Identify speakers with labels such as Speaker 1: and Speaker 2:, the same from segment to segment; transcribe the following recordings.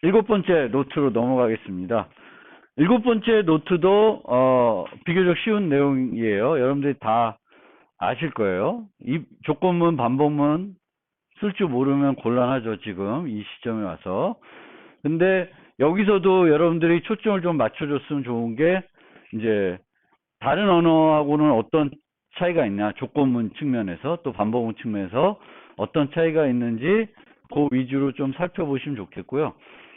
Speaker 1: 일곱 번째 노트로 넘어가겠습니다. 일곱 번째 노트도 비교적 쉬운 내용이에요. 여러분들이 다 아실 거예요. 이 조건문, 반복문 쓸 줄 모르면 곤란하죠, 지금 이 시점에 와서. 근데 여기서도 여러분들이 초점을 좀 맞춰줬으면 좋은 게, 이제 다른 언어하고는 어떤 차이가 있냐, 조건문 측면에서 또 반복문 측면에서 어떤 차이가 있는지 그 위주로 좀 살펴보시면 좋겠고요.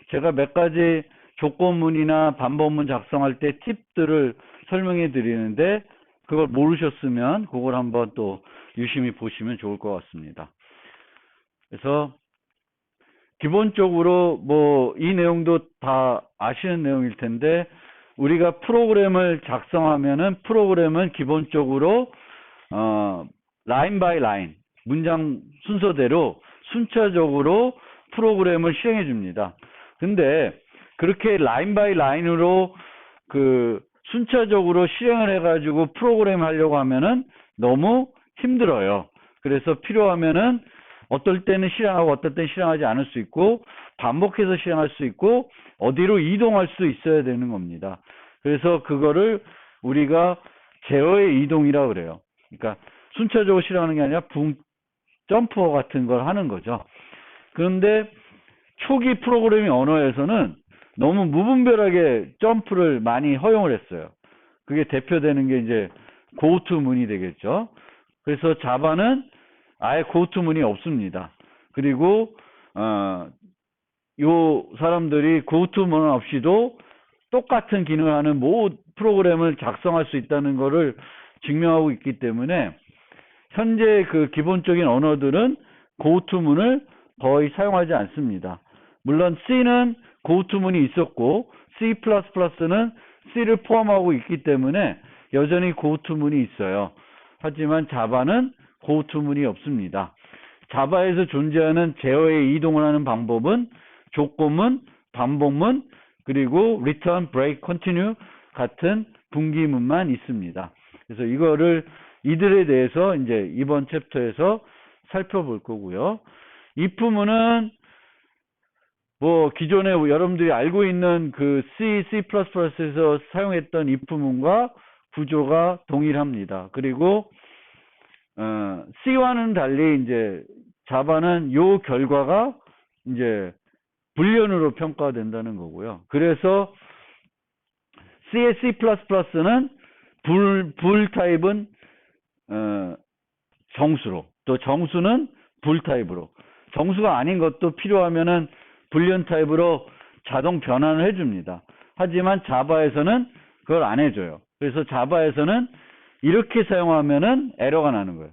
Speaker 1: 제가 몇 가지 조건문이나 반복문 작성할 때 팁들을 설명해 드리는데, 그걸 모르셨으면 그걸 한번 또 유심히 보시면 좋을 것 같습니다. 그래서 기본적으로 뭐 이 내용도 다 아시는 내용일 텐데, 우리가 프로그램을 작성하면은 프로그램은 기본적으로 라인 바이 라인, 문장 순서대로 순차적으로 프로그램을 실행해 줍니다. 근데 그렇게 라인 바이 라인으로 그 순차적으로 실행을 해가지고 프로그램 하려고 하면은 너무 힘들어요. 그래서 필요하면은 어떨 때는 실행하고 어떨 때는 실행하지 않을 수 있고, 반복해서 실행할 수 있고, 어디로 이동할 수 있어야 되는 겁니다. 그래서 그거를 우리가 제어의 이동이라고 그래요. 그러니까 순차적으로 실행하는 게 아니라 점퍼 같은 걸 하는 거죠. 그런데 초기 프로그래밍 언어에서는 너무 무분별하게 점프를 많이 허용을 했어요. 그게 대표되는 게 이제 고투 문이 되겠죠. 그래서 자바는 아예 고투 문이 없습니다. 그리고 요 사람들이 고투 문 없이도 똑같은 기능을 하는 모든 프로그램을 작성할 수 있다는 것을 증명하고 있기 때문에, 현재 그 기본적인 언어들은 고투문을 거의 사용하지 않습니다. 물론 C는 고투문이 있었고 C++는 C를 포함하고 있기 때문에 여전히 고투문이 있어요. 하지만 자바는 고투문이 없습니다. 자바에서 존재하는 제어의 이동을 하는 방법은 조건문, 반복문, 그리고 return, break, continue 같은 분기문만 있습니다. 그래서 이들에 대해서 이제 이번 챕터에서 살펴볼 거고요. if문은 뭐 기존에 여러분들이 알고 있는 그 C++에서 사용했던 if문과 구조가 동일합니다. 그리고 C와는 달리 이제 자바는 요 결과가 이제 불리언으로 평가된다는 거고요. 그래서 C의 C++는 불 타입은 정수로, 또 정수는 불 타입으로, 정수가 아닌 것도 필요하면은 불리언 타입으로 자동 변환을 해줍니다. 하지만 자바에서는 그걸 안 해줘요. 그래서 자바에서는 이렇게 사용하면은 에러가 나는 거예요.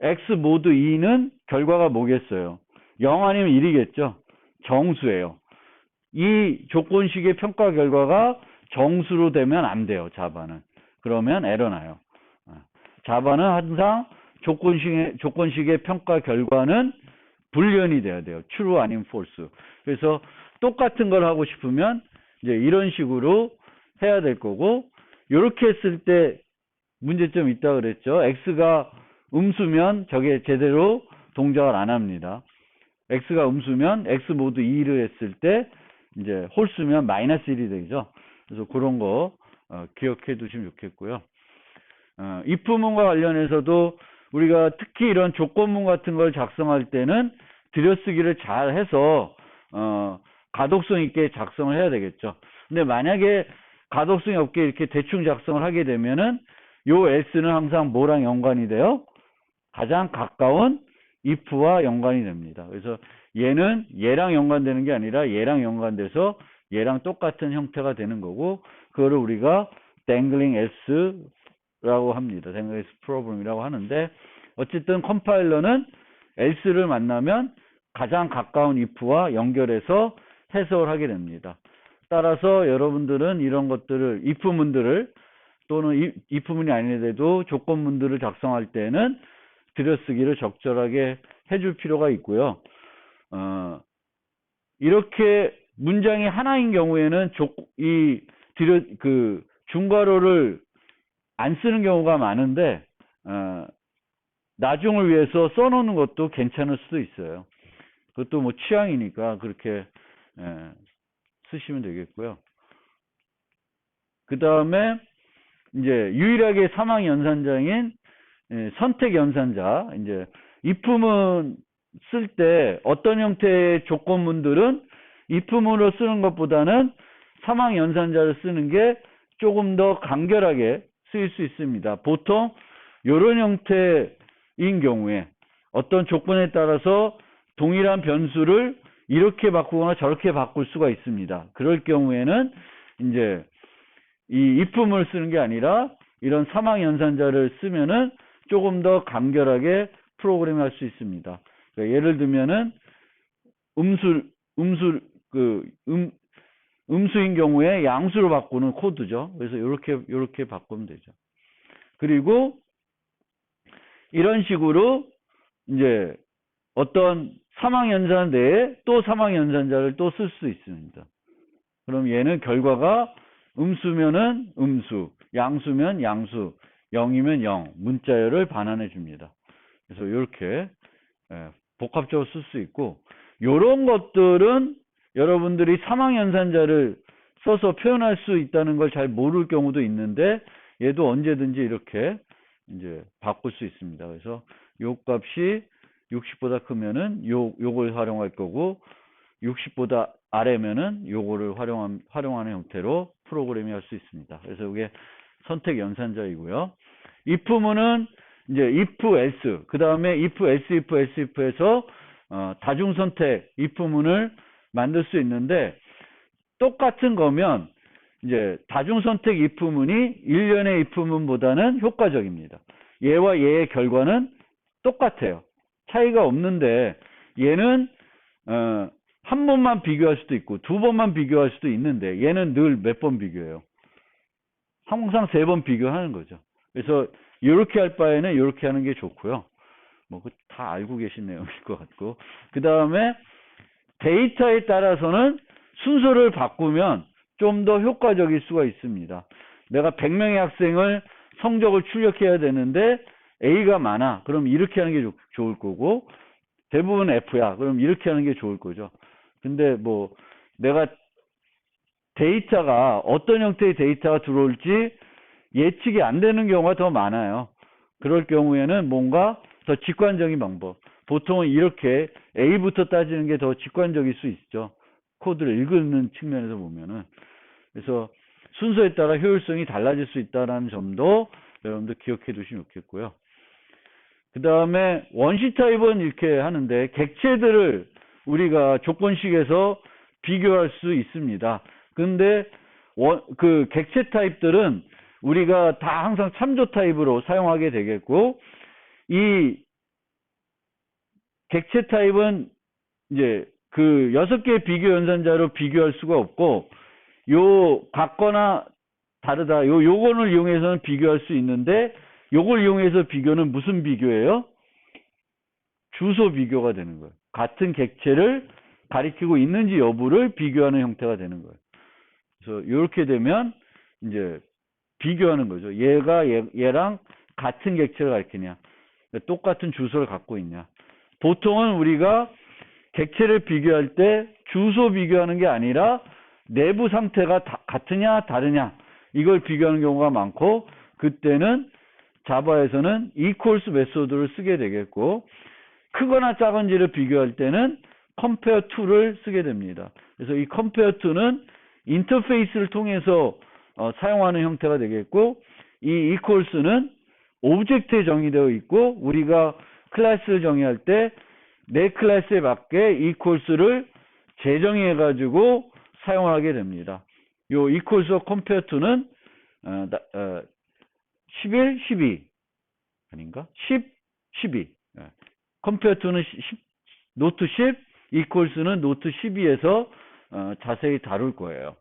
Speaker 1: X 모드 2는 결과가 뭐겠어요? 0 아니면 1이겠죠. 정수예요. 이 조건식의 평가 결과가 정수로 되면 안 돼요. 자바는. 그러면 에러 나요. 자바는 항상 조건식의 평가 결과는 불리언이 돼야 돼요. true 아니면 false. 그래서 똑같은 걸 하고 싶으면 이제 이런 식으로 해야 될 거고, 이렇게 했을 때 문제점이 있다고 그랬죠. x가 음수면 저게 제대로 동작을 안 합니다. x가 음수면 x 모두 2를 했을 때 이제 홀수면 마이너스 1이 되죠. 그래서 그런 거 기억해 두시면 좋겠고요. if문과 관련해서도 우리가 특히 이런 조건문 같은 걸 작성할 때는 들여쓰기를 잘 해서 가독성 있게 작성을 해야 되겠죠. 근데 만약에 가독성이 없게 이렇게 대충 작성을 하게 되면은 요 s는 항상 뭐랑 연관이 돼요? 가장 가까운 if와 연관이 됩니다. 그래서 얘는 얘랑 연관되는 게 아니라 얘랑 연관돼서 얘랑 똑같은 형태가 되는 거고, 그거를 우리가 dangling s라고 합니다. dangling s problem이라고 하는데, 어쨌든 컴파일러는 else를 만나면 가장 가까운 if와 연결해서 해석을 하게 됩니다. 따라서 여러분들은 이런 것들을 if문들을, 또는 if문이 아니더라도 조건문들을 작성할 때는 들여쓰기를 적절하게 해줄 필요가 있고요. 이렇게 문장이 하나인 경우에는 중괄호를 안 쓰는 경우가 많은데, 나중을 위해서 써놓는 것도 괜찮을 수도 있어요. 그것도 뭐 취향이니까 그렇게 쓰시면 되겠고요. 그 다음에 이제 유일하게 사망 연산자인 선택 연산자, 이제 if문 쓸 때 어떤 형태의 조건문들은 if문으로 쓰는 것보다는 사망 연산자를 쓰는 게 조금 더 간결하게 쓰일 수 있습니다. 보통 이런 형태인 경우에 어떤 조건에 따라서 동일한 변수를 이렇게 바꾸거나 저렇게 바꿀 수가 있습니다. 그럴 경우에는 이제 이 if문을 쓰는 게 아니라 이런 사망 연산자를 쓰면은 조금 더 간결하게 프로그램을 할 수 있습니다. 그러니까 예를 들면은 음수인 경우에 양수로 바꾸는 코드죠. 그래서 이렇게 바꾸면 되죠. 그리고 이런 식으로 이제 어떤 사망 연산 내에 또 사망 연산자를 또 쓸 수 있습니다. 그럼 얘는 결과가 음수면은 음수, 양수면 양수, 0이면 0, 문자열을 반환해 줍니다. 그래서 이렇게 복합적으로 쓸 수 있고, 이런 것들은 여러분들이 사망 연산자를 써서 표현할 수 있다는 걸 잘 모를 경우도 있는데, 얘도 언제든지 이렇게 이제 바꿀 수 있습니다. 그래서 요 값이 60보다 크면은 요걸 활용할 거고, 60보다 아래면은 요거를 활용하는 형태로 프로그램이 할 수 있습니다. 그래서 이게 선택 연산자이고요. if문은 이제 if else, 그 다음에 if if에서 다중 선택 if문을 만들 수 있는데, 똑같은 거면 이제 다중 선택 if문이 일련의 if문보다는 효과적입니다. 얘와 얘의 결과는 똑같아요. 차이가 없는데, 얘는 한 번만 비교할 수도 있고 두 번만 비교할 수도 있는데, 얘는 늘 몇 번 비교해요? 항상 3번 비교하는 거죠. 그래서 이렇게 할 바에는 이렇게 하는 게 좋고요. 뭐 다 알고 계신 내용일 것 같고, 그 다음에 데이터에 따라서는 순서를 바꾸면 좀 더 효과적일 수가 있습니다. 내가 100명의 학생을 성적을 출력해야 되는데 A가 많아. 그럼 이렇게 하는 게 좋을 거고, 대부분 F야. 그럼 이렇게 하는 게 좋을 거죠. 근데 뭐 내가 데이터가 어떤 형태의 데이터가 들어올지 예측이 안 되는 경우가 더 많아요. 그럴 경우에는 뭔가 더 직관적인 방법. 보통은 이렇게 A부터 따지는 게 더 직관적일 수 있죠. 코드를 읽는 측면에서 보면은. 그래서 순서에 따라 효율성이 달라질 수 있다는 점도 여러분들 기억해 두시면 좋겠고요. 그 다음에 원시 타입은 이렇게 하는데, 객체들을 우리가 조건식에서 비교할 수 있습니다. 근데 그 객체 타입들은 우리가 다 항상 참조 타입으로 사용하게 되겠고, 이 객체 타입은 이제 그 6개의 비교 연산자로 비교할 수가 없고, 요 같거나 다르다, 요거를 이용해서는 비교할 수 있는데, 요걸 이용해서 비교는 무슨 비교예요? 주소 비교가 되는 거예요. 같은 객체를 가리키고 있는지 여부를 비교하는 형태가 되는 거예요. 그래서 이렇게 되면 이제 비교하는 거죠. 얘가 얘랑 같은 객체를 가리키냐, 똑같은 주소를 갖고 있냐. 보통은 우리가 객체를 비교할 때 주소 비교하는 게 아니라 내부 상태가 같으냐 다르냐, 이걸 비교하는 경우가 많고, 그때는 자바에서는 equals 메소드를 쓰게 되겠고, 크거나 작은지를 비교할 때는 compare to를 쓰게 됩니다. 그래서 이 compare to는 인터페이스를 통해서 사용하는 형태가 되겠고, 이 equals는 오브젝트에 정의되어 있고, 우리가 클래스를 정의할 때 내 클래스에 맞게 equals를 재정의해 가지고 사용하게 됩니다. 요 equals와 compare to는 11, 12 아닌가? 10, 12. compare to는 노트 10, equals는 노트 12에서 자세히 다룰 거예요.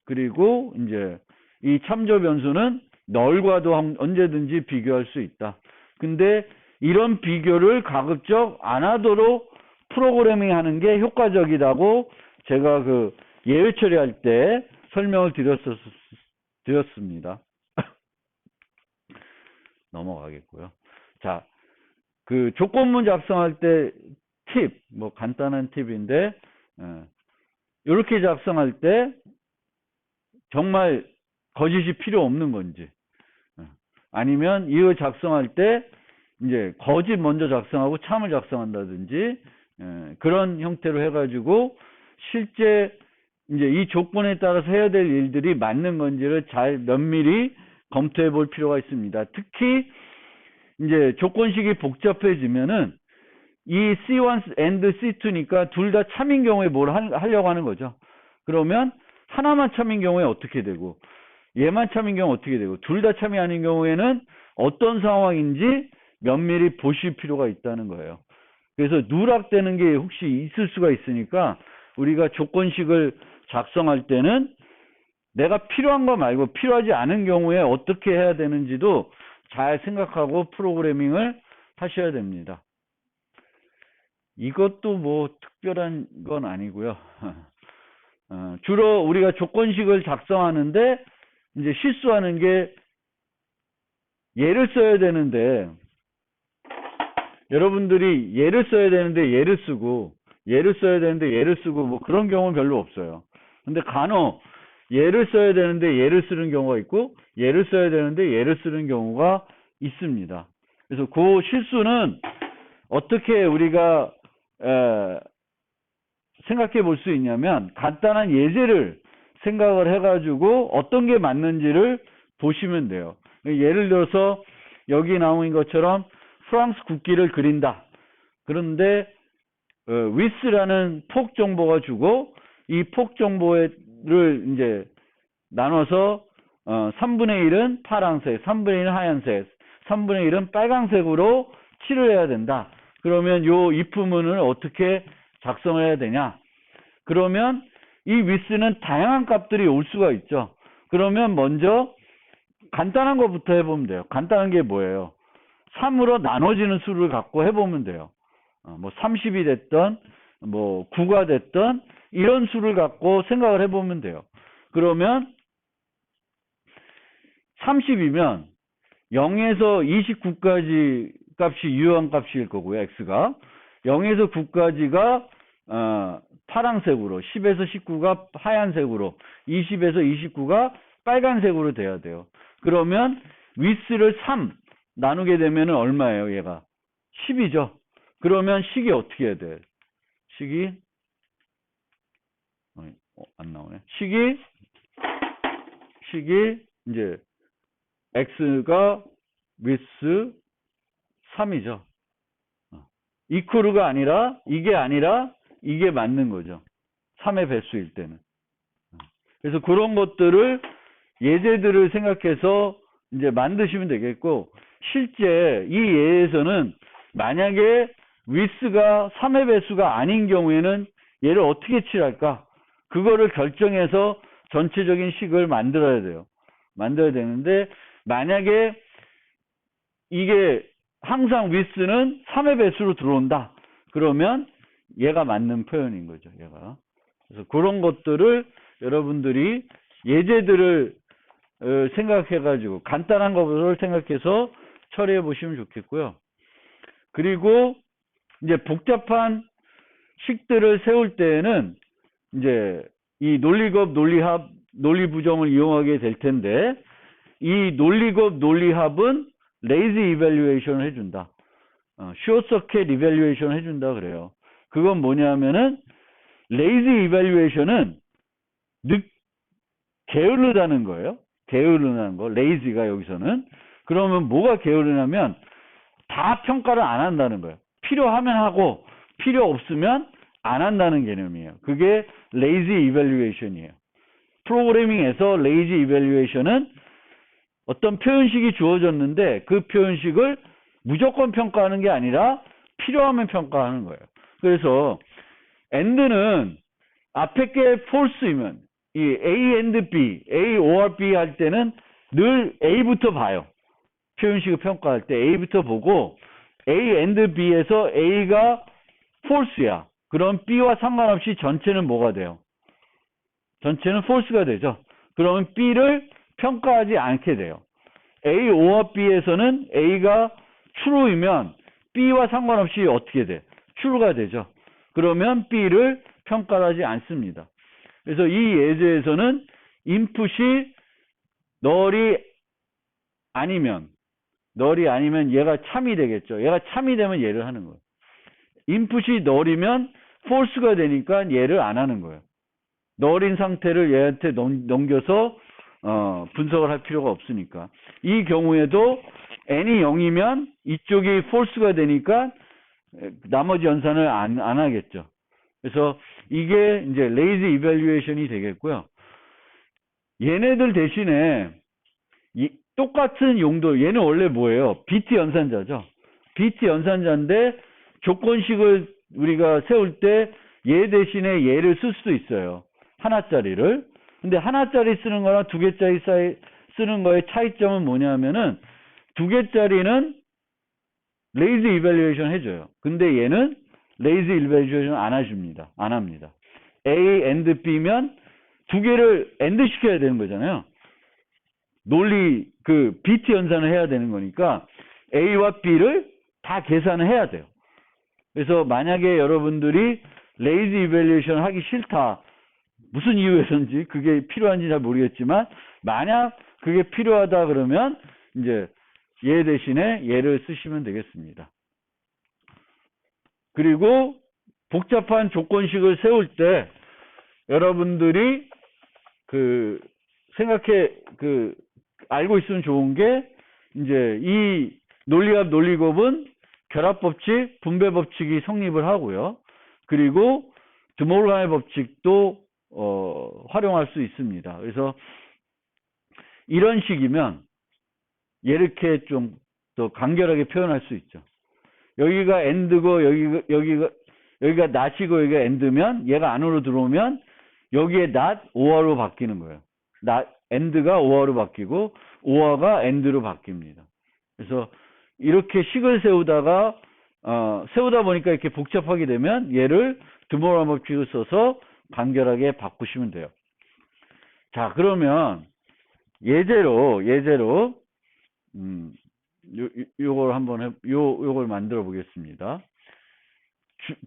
Speaker 1: 그리고 이제 이 참조 변수는 널과도 언제든지 비교할 수 있다. 근데 이런 비교를 가급적 안 하도록 프로그래밍 하는 게 효과적이라고 제가 그 예외 처리할 때 설명을 드렸습니다. 넘어가겠고요. 자, 그 조건문 작성할 때 팁, 뭐 간단한 팁인데, 이렇게 작성할 때 정말 거짓이 필요 없는 건지, 아니면 이거 작성할 때 이제 거짓 먼저 작성하고 참을 작성한다든지, 그런 형태로 해가지고 실제 이제 이 조건에 따라서 해야 될 일들이 맞는 건지를 잘 면밀히 검토해 볼 필요가 있습니다. 특히 이제 조건식이 복잡해지면은 이 C1 and C2니까 둘 다 참인 경우에 뭘 하려고 하는 거죠. 그러면 하나만 참인 경우에 어떻게 되고, 얘만 참인 경우 어떻게 되고, 둘 다 참이 아닌 경우에는 어떤 상황인지 면밀히 보실 필요가 있다는 거예요. 그래서 누락되는 게 혹시 있을 수가 있으니까 우리가 조건식을 작성할 때는 내가 필요한 거 말고 필요하지 않은 경우에 어떻게 해야 되는지도 잘 생각하고 프로그래밍을 하셔야 됩니다. 이것도 뭐 특별한 건 아니고요. 주로 우리가 조건식을 작성하는데 이제 실수하는 게 예를 써야 되는데, 여러분들이 예를 써야 되는데 예를 쓰고, 예를 써야 되는데 예를 쓰고, 뭐 그런 경우는 별로 없어요. 근데 간혹 예를 써야 되는데 예를 쓰는 경우가 있고, 예를 써야 되는데 예를 쓰는 경우가 있습니다. 그래서 그 실수는 어떻게 우리가 생각해 볼 수 있냐면, 간단한 예제를 생각을 해가지고 어떤 게 맞는지를 보시면 돼요. 예를 들어서 여기 나온 것처럼 프랑스 국기를 그린다. 그런데 with라는 폭 정보가 주고, 이 폭 정보를 이제 나눠서 3분의 1은 파란색, 3분의 1은 하얀색, 3분의 1은 빨간색으로 칠을 해야 된다. 그러면 요 if문을 어떻게 작성을 해야 되냐? 그러면 이 with는 다양한 값들이 올 수가 있죠. 그러면 먼저 간단한 것부터 해보면 돼요. 간단한 게 뭐예요? 3으로 나눠지는 수를 갖고 해보면 돼요. 뭐 30이 됐던, 뭐 9가 됐던, 이런 수를 갖고 생각을 해보면 돼요. 그러면 30이면 0에서 29까지 값이 유효한 값일 거고요. x가 0에서 9까지가 파란색으로, 10에서 19가 하얀색으로, 20에서 29가 빨간색으로 돼야 돼요. 그러면 with를 3 나누게 되면 얼마예요? 얘가 10이죠. 그러면 식이 어떻게 해야 돼? 식이 안 나오네. 식이 이제 x가 with 3이죠. 이퀄가 아니라 이게 맞는 거죠. 3의 배수일 때는. 그래서 그런 것들을 예제들을 생각해서 이제 만드시면 되겠고, 실제 이 예에서는 만약에 with가 3의 배수가 아닌 경우에는 얘를 어떻게 칠할까? 그거를 결정해서 전체적인 식을 만들어야 돼요. 만들어야 되는데, 만약에 이게 항상 with는 3의 배수로 들어온다. 그러면 얘가 맞는 표현인 거죠. 얘가. 그래서 그런 것들을 여러분들이 예제들을 생각해가지고 간단한 것을 생각해서 처리해 보시면 좋겠고요. 그리고 이제 복잡한 식들을 세울 때에는 이제 이 논리급, 논리합, 논리부정을 이용하게 될 텐데, 이 논리급, 논리합은 lazy evaluation을 해준다. short circuit evaluation을 해준다 그래요. 그건 뭐냐면은 lazy evaluation은 게으르다는 거예요. 게으르다는 거. lazy가 여기서는. 그러면 뭐가 게으르냐면 다 평가를 안 한다는 거예요. 필요하면 하고 필요 없으면 안 한다는 개념이에요. 그게 lazy evaluation이에요. 프로그래밍에서 lazy evaluation은 어떤 표현식이 주어졌는데 그 표현식을 무조건 평가하는 게 아니라 필요하면 평가하는 거예요. 그래서 and는 앞에 게 false이면 이 A and B, A or B 할 때는 늘 A부터 봐요. 표현식을 평가할 때 A부터 보고 A and B에서 A가 false야. 그럼 B와 상관없이 전체는 뭐가 돼요? 전체는 false가 되죠. 그러면 B를 평가하지 않게 돼요. A or B에서는 A가 true이면 B와 상관없이 어떻게 돼? true가 되죠. 그러면 B를 평가하지 않습니다. 그래서 이 예제에서는 input이 널이 아니면 얘가 참이 되겠죠. 얘가 참이 되면 얘를 하는 거예요. input이 널이면 false가 되니까 얘를 안 하는 거예요. 널인 상태를 얘한테 넘겨서 분석을 할 필요가 없으니까. 이 경우에도 n이 0이면 이쪽이 false가 되니까 나머지 연산을 안 하겠죠. 그래서 이게 이제 lazy evaluation이 되겠고요. 얘네들 대신에 똑같은 용도, 얘는 원래 뭐예요? 비트 연산자죠. 비트 연산자인데 조건식을 우리가 세울 때 얘 대신에 얘를 쓸 수도 있어요. 하나짜리를. 근데 하나짜리 쓰는 거랑 두 개짜리 쓰는 거의 차이점은 뭐냐면은 두 개짜리는 lazy evaluation 해줘요. 근데 얘는 lazy evaluation 안 합니다. A and B면 두 개를 AND 시켜야 되는 거잖아요. 논리 비트 연산을 해야 되는 거니까 A와 B를 다 계산을 해야 돼요. 그래서 만약에 여러분들이 lazy evaluation 하기 싫다. 무슨 이유에서인지 그게 필요한지 잘 모르겠지만 만약 그게 필요하다 그러면 이제 얘 대신에 얘를 쓰시면 되겠습니다. 그리고 복잡한 조건식을 세울 때 여러분들이 알고 있으면 좋은 게 이제 이 논리합 논리곱은 결합법칙, 분배법칙이 성립을 하고요. 그리고 드모르간의 법칙도 활용할 수 있습니다. 그래서 이런 식이면 이렇게 좀 더 간결하게 표현할 수 있죠. 여기가 AND고 여기가 not이고 여기가 AND면 얘가 안으로 들어오면 여기에 not or로 바뀌는 거예요. AND가 or로 바뀌고 or가 AND로 바뀝니다. 그래서 이렇게 식을 세우다 보니까 이렇게 복잡하게 되면 얘를 드모르간 법칙을 써서 간결하게 바꾸시면 돼요. 자, 그러면 예제로 요걸 한번 요걸 만들어 보겠습니다.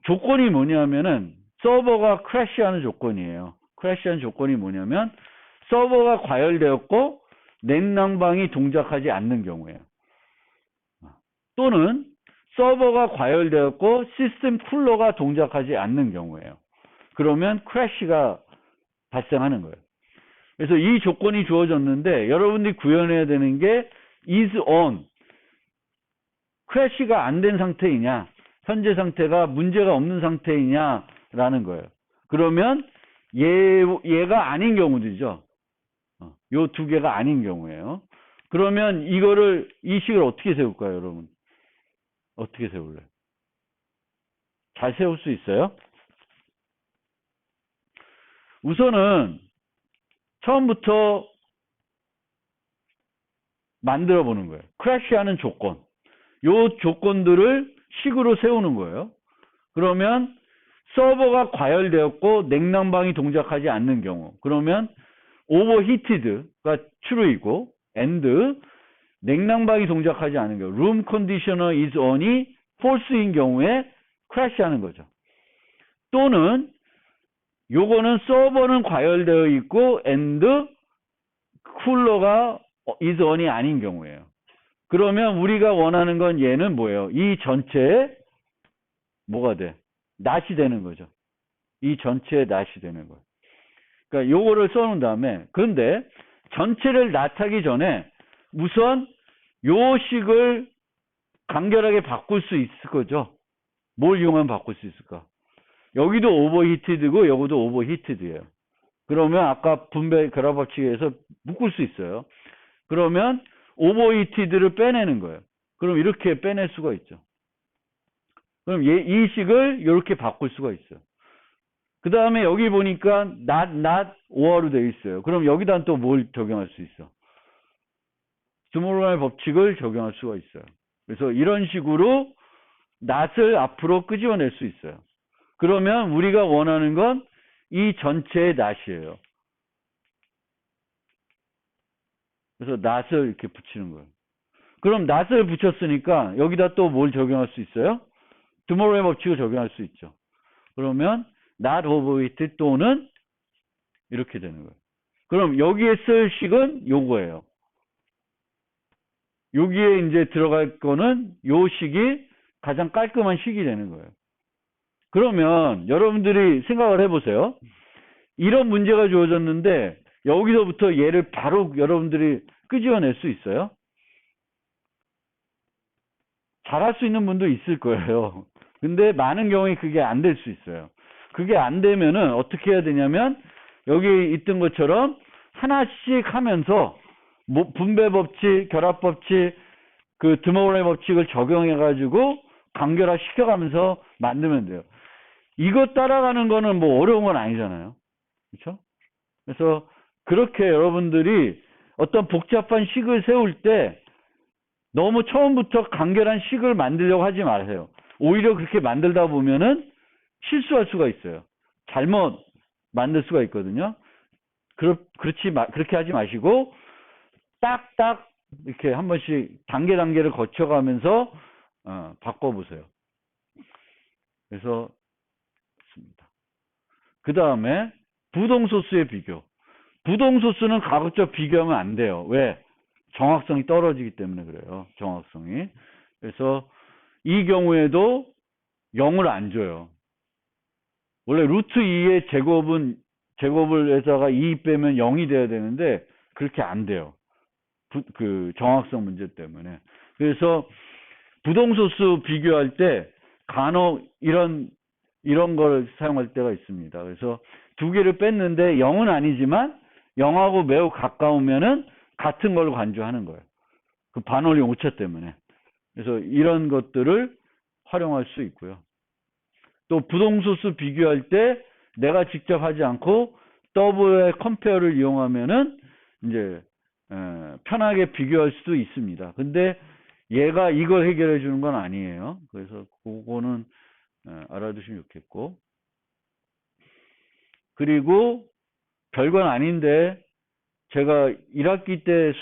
Speaker 1: 조건이 뭐냐면은 서버가 크래시하는 조건이에요. 크래시하는 조건이 뭐냐면 서버가 과열되었고 냉난방이 동작하지 않는 경우예요. 또는 서버가 과열되었고 시스템 쿨러가 동작하지 않는 경우예요. 그러면 크래시가 발생하는 거예요. 그래서 이 조건이 주어졌는데 여러분들이 구현해야 되는 게 is on. 크래시가 안 된 상태이냐, 현재 상태가 문제가 없는 상태이냐라는 거예요. 그러면 얘가 아닌 경우들이죠. 요 두 개가 아닌 경우예요. 그러면 이 식을 어떻게 세울까요, 여러분? 어떻게 세울래요? 잘 세울 수 있어요? 우선은 처음부터 만들어 보는 거예요. 크래시하는 조건. 요 조건들을 식으로 세우는 거예요. 그러면 서버가 과열되었고 냉난방이 동작하지 않는 경우. 그러면 overheated가 true이고 and 냉난방이 동작하지 않는 경우. room conditioner is on이 false인 경우에 crash하는 거죠. 또는 요거는 서버는 과열되어 있고 and 쿨러가 is on이 아닌 경우예요. 그러면 우리가 원하는 건 얘는 뭐예요? 이 전체에 뭐가 돼? not이 되는 거죠. 이 전체에 not이 되는 거예요. 그러니까 요거를 써놓은 다음에 그런데 전체를 not 하기 전에 우선 요 식을 간결하게 바꿀 수 있을 거죠. 뭘 이용하면 바꿀 수 있을까? 여기도 overheated고 여기도 overheated예요. 그러면 아까 분배 결합법칙에서 묶을 수 있어요. 그러면 overheated를 빼내는 거예요. 그럼 이렇게 빼낼 수가 있죠. 그럼 이 식을 이렇게 바꿀 수가 있어요. 그 다음에 여기 보니까 not or로 되어 있어요. 그럼 여기다 또 뭘 적용할 수 있어? 드모르간의 법칙을 적용할 수가 있어요. 그래서 이런 식으로 not을 앞으로 끄집어낼 수 있어요. 그러면 우리가 원하는 건 이 전체의 not이에요. 그래서 not을 이렇게 붙이는 거예요. 그럼 not을 붙였으니까 여기다 또 뭘 적용할 수 있어요? 드모르간의 법칙을 적용할 수 있죠. 그러면 not overheated 또는 이렇게 되는 거예요. 그럼 여기에 쓸 식은 요거예요. 여기에 이제 들어갈 거는 요 식이 가장 깔끔한 식이 되는 거예요. 그러면 여러분들이 생각을 해보세요. 이런 문제가 주어졌는데 여기서부터 얘를 바로 여러분들이 끄집어낼 수 있어요? 잘할 수 있는 분도 있을 거예요. 근데 많은 경우에 그게 안 될 수 있어요. 그게 안 되면은 어떻게 해야 되냐면 여기 있던 것처럼 하나씩 하면서 분배 법칙, 결합 법칙, 그 드모레 법칙을 적용해 가지고 간결화 시켜가면서 만들면 돼요. 이거 따라가는 거는 뭐 어려운 건 아니잖아요. 그렇죠? 그래서 그렇게 여러분들이 어떤 복잡한 식을 세울 때 너무 처음부터 간결한 식을 만들려고 하지 마세요. 오히려 그렇게 만들다 보면은 실수할 수가 있어요. 잘못 만들 수가 있거든요. 그렇게 하지 마시고 딱딱 이렇게 한 번씩 단계를 거쳐가면서 바꿔보세요. 그래서 그 다음에 부동소수의 비교. 부동소수는 가급적 비교하면 안 돼요. 왜? 정확성이 떨어지기 때문에 그래요. 정확성이. 그래서 이 경우에도 0을 안 줘요. 원래 루트 2의 제곱을 해서가 2 빼면 0이 돼야 되는데 그렇게 안 돼요. 그 정확성 문제 때문에. 그래서 부동소수 비교할 때 간혹 이런 걸 사용할 때가 있습니다. 그래서 두 개를 뺐는데 0은 아니지만 0하고 매우 가까우면은 같은 걸 간주하는 거예요. 그 반올림 오차 때문에. 그래서 이런 것들을 활용할 수 있고요. 또 부동소수 비교할 때 내가 직접 하지 않고 더블의 컴페어를 이용하면은 이제 편하게 비교할 수도 있습니다. 근데 얘가 이걸 해결해 주는 건 아니에요. 그래서 그거는 알아두시면 좋겠고. 그리고 별건 아닌데 제가 1학기 때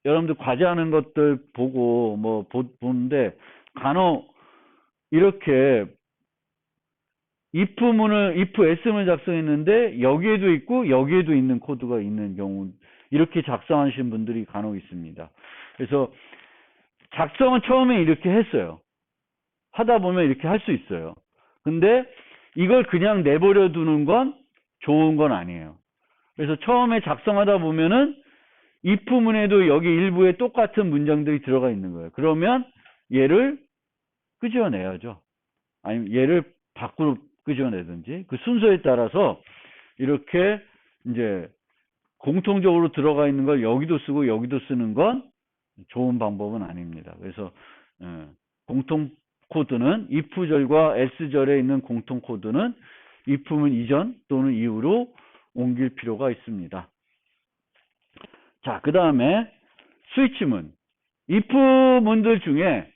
Speaker 1: 여러분들 과제하는 것들 보고 뭐 보는데 간혹 이렇게 if S문을 작성했는데 여기에도 있고 여기에도 있는 코드가 있는 경우 이렇게 작성하시는 분들이 간혹 있습니다. 그래서 작성은 처음에 이렇게 했어요. 하다 보면 이렇게 할 수 있어요. 근데 이걸 그냥 내버려 두는 건 좋은 건 아니에요. 그래서 처음에 작성하다 보면은 if문에도 여기 일부에 똑같은 문장들이 들어가 있는 거예요. 그러면 얘를 끄집어내야죠. 아니면 얘를 밖으로 끄집어내든지 그 순서에 따라서 이렇게 이제 공통적으로 들어가 있는 걸 여기도 쓰고 여기도 쓰는 건 좋은 방법은 아닙니다. 그래서 공통 코드는 if절과 s절에 있는 공통 코드는 if문 이전 또는 이후로 옮길 필요가 있습니다. 자, 그 다음에 스위치문. if문들 중에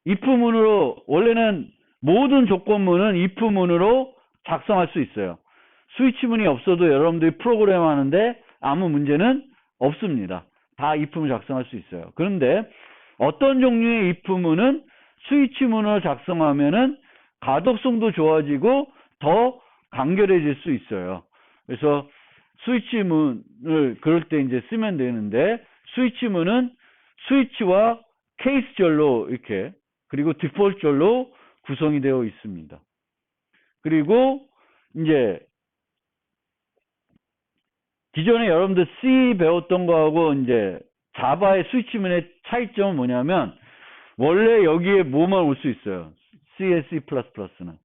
Speaker 1: if문으로 원래는 모든 조건문은 if문으로 작성할 수 있어요. 스위치문이 없어도 여러분들이 프로그램 하는데 아무 문제는 없습니다. 다 if문 작성할 수 있어요. 그런데 어떤 종류의 if문은 스위치문으로 작성하면은 가독성도 좋아지고 더 간결해질 수 있어요. 그래서 스위치문을 그럴 때 이제 쓰면 되는데 스위치문은 스위치와 케이스절로 이렇게 그리고 디폴트절로 구성이 되어 있습니다. 그리고 이제 기존에 여러분들 C 배웠던 거하고 이제 자바의 스위치문의 차이점은 뭐냐면 원래 여기에 뭐만 올 수 있어요. C의 C++는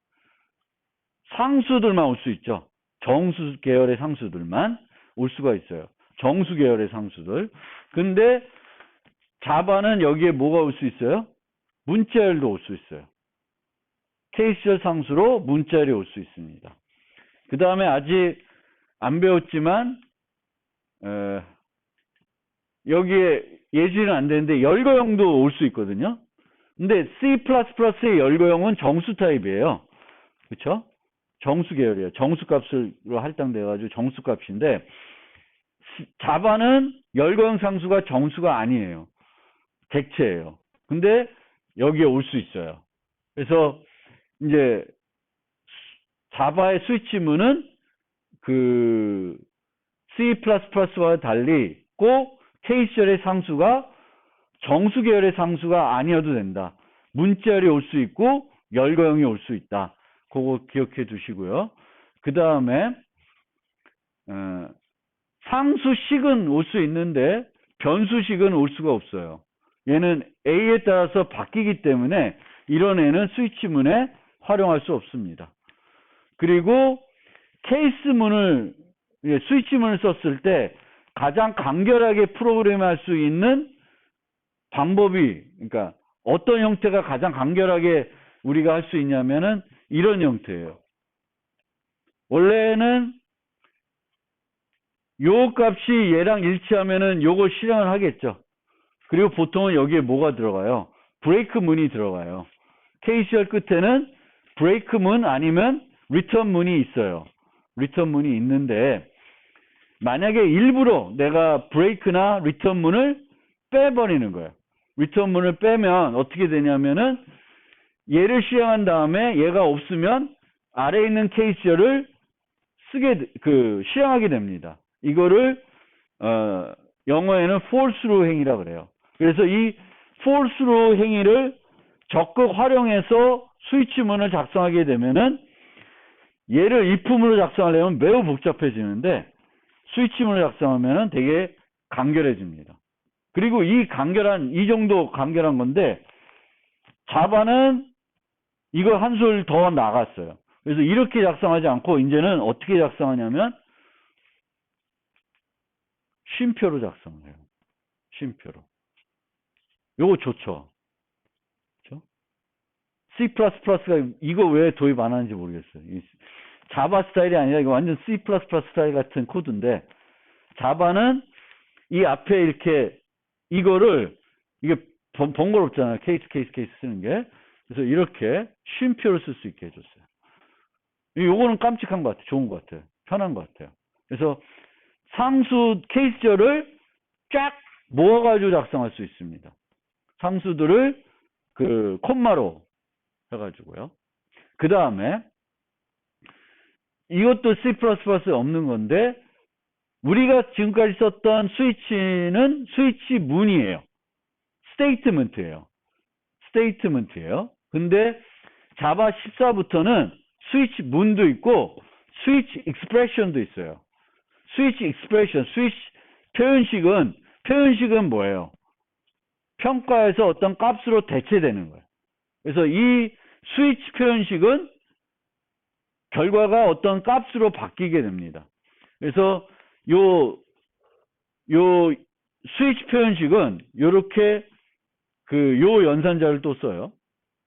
Speaker 1: 상수들만 올 수 있죠. 정수 계열의 상수들만 올 수가 있어요. 정수 계열의 상수들. 근데 자바는 여기에 뭐가 올 수 있어요? 문자열도 올 수 있어요. 케이스절 상수로 문자열이 올 수 있습니다. 그 다음에 아직 안 배웠지만 여기에 예지는 안 되는데 열거형도 올 수 있거든요. 근데 C++의 열거형은 정수 타입이에요. 그렇죠? 정수 계열이에요. 정수 값으로 할당돼가지고 정수 값인데 자바는 열거형 상수가 정수가 아니에요. 객체예요. 근데 여기에 올 수 있어요. 그래서 이제 자바의 스위치문은 그 C++와 달리 꼭 케이스열의 상수가 정수 계열의 상수가 아니어도 된다. 문자열이 올 수 있고 열거형이 올 수 있다. 그거 기억해 두시고요. 그 다음에 상수식은 올 수 있는데 변수식은 올 수가 없어요. 얘는 A에 따라서 바뀌기 때문에 이런 애는 스위치문에 활용할 수 없습니다. 그리고 케이스문을 스위치문을 썼을 때 가장 간결하게 프로그램할 수 있는 방법이, 그러니까 어떤 형태가 가장 간결하게 우리가 할 수 있냐면은 이런 형태예요. 원래는 요 값이 얘랑 일치하면은 요걸 실행을 하겠죠. 그리고 보통은 여기에 뭐가 들어가요? 브레이크 문이 들어가요. 케이스열 끝에는 브레이크 문 아니면 리턴 문이 있어요. 리턴 문이 있는데 만약에 일부러 내가 브레이크나 리턴 문을 빼버리는 거예요. 리턴 문을 빼면 어떻게 되냐면은 얘를 실행한 다음에 얘가 없으면 아래에 있는 케이스열을 실행하게 됩니다. 이거를 영어에는 false로 행위라 그래요. 그래서 이 false로 행위를 적극 활용해서 스위치문을 작성하게 되면은 얘를 if문으로 작성하려면 매우 복잡해지는데 스위치문을 작성하면은 되게 간결해집니다. 그리고 이 정도 간결한 건데 자바는 이거 한 술 더 나갔어요. 그래서 이렇게 작성하지 않고 이제는 어떻게 작성하냐면 쉼표로 작성해요. 쉼표로. 요거 좋죠. 그렇죠? C++가 이거 왜 도입 안 하는지 모르겠어요. 자바 스타일이 아니라 이거 완전 C++ 스타일 같은 코드인데 자바는 이 앞에 이렇게 이거를 이게 번거롭잖아요. 케이스 쓰는 게. 그래서 이렇게 쉼표를 쓸 수 있게 해줬어요. 요거는 깜찍한 것 같아요. 좋은 것 같아요. 편한 것 같아요. 그래서 상수 케이스열을 쫙 모아가지고 작성할 수 있습니다. 상수들을 콤마로 해가지고요. 그 다음에 이것도 C++에 없는 건데 우리가 지금까지 썼던 스위치는 스위치 문이에요. 스테이트먼트예요. 근데 자바 14부터는 스위치 문도 있고 스위치 익스프레션도 있어요. 스위치 익스프레션, 스위치 표현식은 뭐예요? 평가에서 어떤 값으로 대체되는 거예요. 그래서 이 스위치 표현식은 결과가 어떤 값으로 바뀌게 됩니다. 그래서 요 스위치 표현식은 요렇게 요 연산자를 또 써요.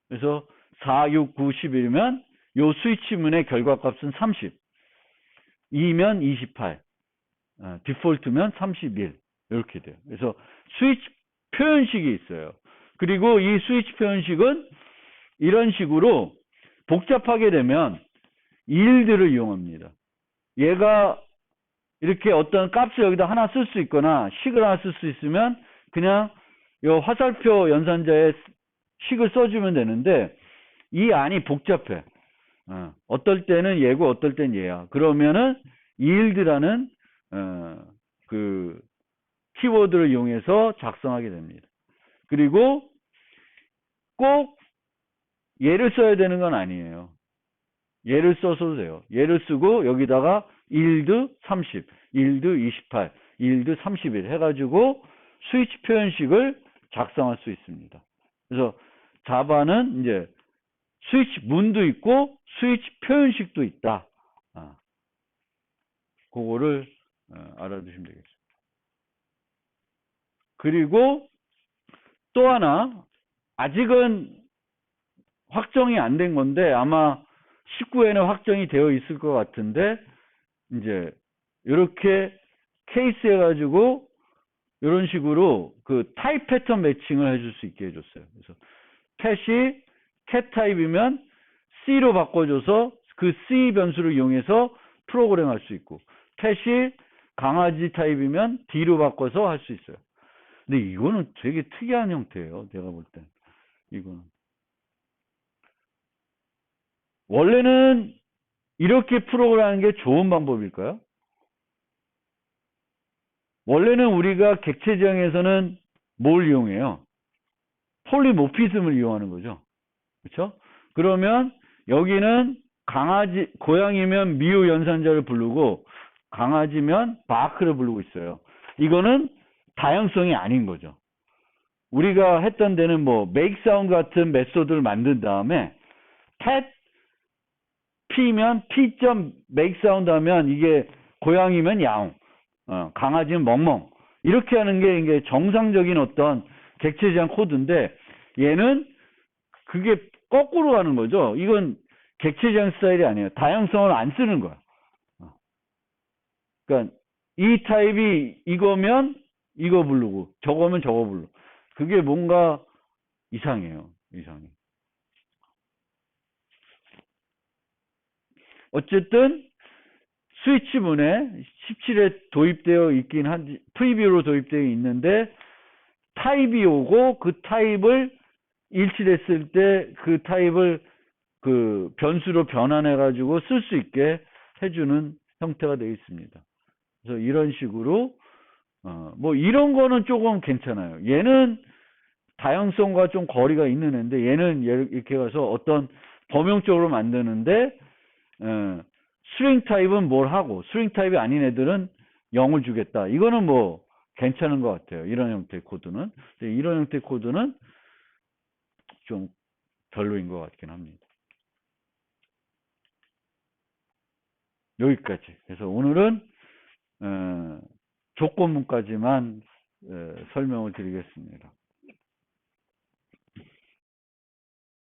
Speaker 1: 그래서 4, 6, 9, 11이면 요 스위치문의 결과값은 30, 2면 28, 디폴트면 31 이렇게 돼요. 그래서 스위치 표현식이 있어요. 그리고 이 스위치 표현식은 이런 식으로 복잡하게 되면 일들을 이용합니다. 얘가 이렇게 어떤 값을 여기다 하나 쓸 수 있거나 식을 하나 쓸 수 있으면 그냥 요 화살표 연산자에 식을 써주면 되는데 이 안이 복잡해. 어떨 때는 얘고 어떨 때는 얘야. 그러면은 yield라는 키워드를 이용해서 작성하게 됩니다. 그리고 꼭 얘를 써야 되는 건 아니에요. 얘를 써도 돼요. 얘를 쓰고 여기다가 yield 30, yield 28, yield 31 해가지고 스위치 표현식을 작성할 수 있습니다. 그래서 자바는 이제 스위치 문도 있고 스위치 표현식도 있다. 그거를 알아두시면 되겠습니다. 그리고 또 하나 아직은 확정이 안 된 건데 아마 19에는 확정이 되어 있을 것 같은데 이제 이렇게 케이스 해가지고 이런 식으로 타입 패턴 매칭을 해줄 수 있게 해줬어요. 그래서 캣이 캣 타입이면 C로 바꿔줘서 그 C 변수를 이용해서 프로그램 할 수 있고 캣이 강아지 타입이면 D로 바꿔서 할 수 있어요. 근데 이거는 되게 특이한 형태예요. 제가 볼 때 이거는 원래는 이렇게 프로그램하는 게 좋은 방법일까요? 원래는 우리가 객체지향에서는 뭘 이용해요? 폴리모피즘을 이용하는 거죠. 그렇죠? 그러면 여기는 강아지, 고양이면 미우 연산자를 부르고 강아지면 바크를 부르고 있어요. 이거는 다양성이 아닌 거죠. 우리가 했던 데는 뭐 make sound 같은 메소드를 만든 다음에 pet P면 P. make sound 하면 이게 고양이면 야옹, 강아지는 멍멍. 이렇게 하는 게 이게 정상적인 어떤 객체지향 코드인데 얘는 그게 거꾸로 가는 거죠. 이건 객체지향 스타일이 아니에요. 다양성을 안 쓰는 거야. 그러니까 이 타입이 이거면 이거 부르고 저거면 저거 부르고 그게 뭔가 이상해요. 이상해. 어쨌든 스위치문에 17에 도입되어 있긴 한지 프리뷰로 도입되어 있는데 타입이 오고 그 타입을 일치됐을 때 그 타입을 그 변수로 변환해 가지고 쓸 수 있게 해주는 형태가 되어 있습니다. 그래서 이런 식으로 뭐 이런 거는 조금 괜찮아요. 얘는 다양성과 좀 거리가 있는 애인데 얘는 이렇게 가서 어떤 범용적으로 만드는데 스트링 타입은 뭘 하고 스트링 타입이 아닌 애들은 0을 주겠다. 이거는 뭐 괜찮은 것 같아요. 이런 형태의 코드는. 이런 형태의 코드는 좀 별로인 것 같긴 합니다. 여기까지. 그래서 오늘은 조건문까지만 설명을 드리겠습니다.